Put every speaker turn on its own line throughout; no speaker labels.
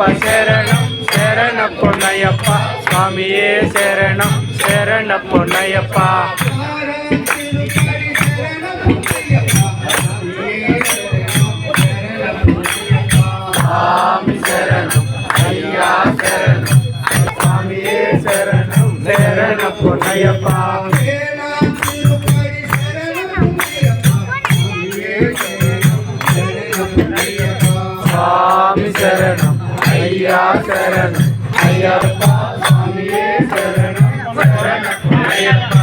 ஐயப்பா சரணம் சரண பொன்னையப்பா சுவாமியே சரணம் சரண பொன்னையப்பா சுவாமி சரணம் ஐயா சரணம் சுவாமியே சரணம் சரண பொன்னையப்பா சுவாமி சரணம் ஐயா சரணம் ஐயப்பா சுவாமியே சரணம் சரண பொன்னையப்பா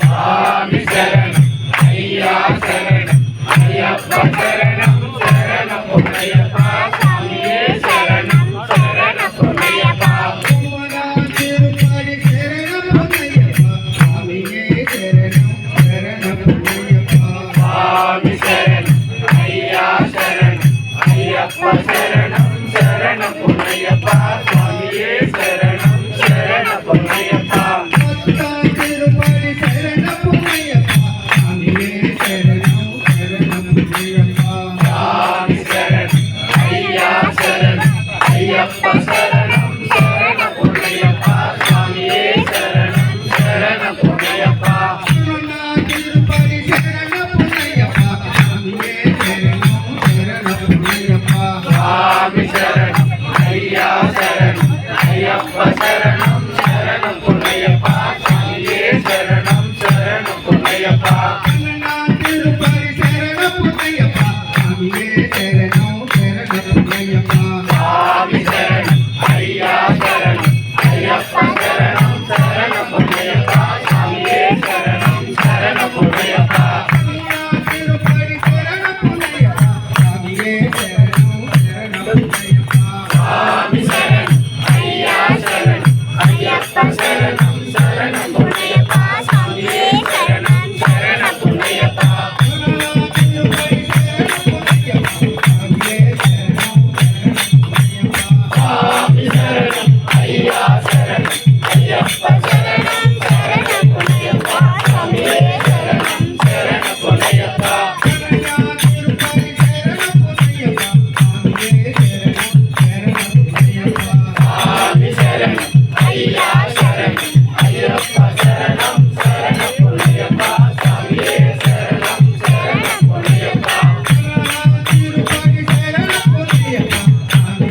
சுவாமி சரணம் ஐயா சரணம் ஐயப்பா சரணம் சரண பொன்னையப்பா சுவாமியே சரணம் சரண பொன்னையப்பா சுவாமி சரணம் ஐயா சரணம் ஐயப்பா சரணம் சரண பொன்னையப்பா சுவாமியே சரணம் சரண பொன்னையப்பா சுவாமி சரணம் ஐயா சரணம் ஐயப்பா சரணம் சரண பொன்னையப்பா சுவாமியே சரணம் சரண பொன்னையப்பா சுவாமி சரணம் ஐயா சரணம் ஐயப்பா சரணம் சரண பொன்னையப்பா சுவாமியே சரணம் சரண பொன்னையப்பா சுவாமி சரணம் ஐயா சரணம் ஐயப்பா சரணம் சரண பொன்னையப்பா சுவாமியே சரணம் சரண பொன்னையப்பா சுவாமி சரணம் ஐயா சரணம் ஐயப்பா சரணம் சரண பொன்னையப்பா சுவாமியே சரணம் சரண பொன்னையப்பா சுவாமி சரணம் ஐயா சரணம் ஐயப்பா சரணம் சரண பொன்னையப்பா சுவாமியே சரணம் சரண பொன்னையப்பா சுவாமி சரணம் ஐயா சரணம் ஐயப்பா சரணம் சரண பொன்னையப்பா சுவாமியே சரணம் சரண பொன்னையப்பா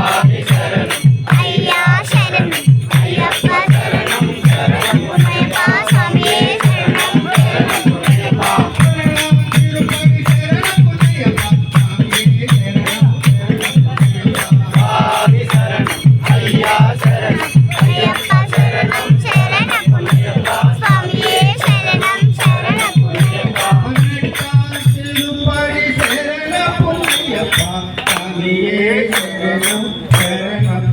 சுவாமி சரணம் ஐயா சரணம் ஐயப்பா சரணம் சரண பொன்னையப்பா சுவாமியே சரணம் சரண பொன்னையப்பா சுவாமி சரணம் ஐயா சரணம் ஐயப்பா சரணம் சரண பொன்னையப்பா சுவாமியே சரணம் சரண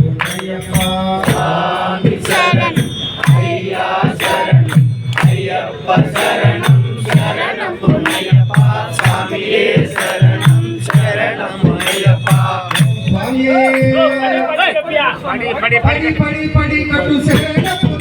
பொன்னையப்பா சுவாமி சரணம் ஐயா சரணம் ஐயப்பா சரணம் சரண பொன்னையப்பா சுவாமியே சரணம் சரண பொன்னையப்பா
படி படி படி படி கட்டு சரண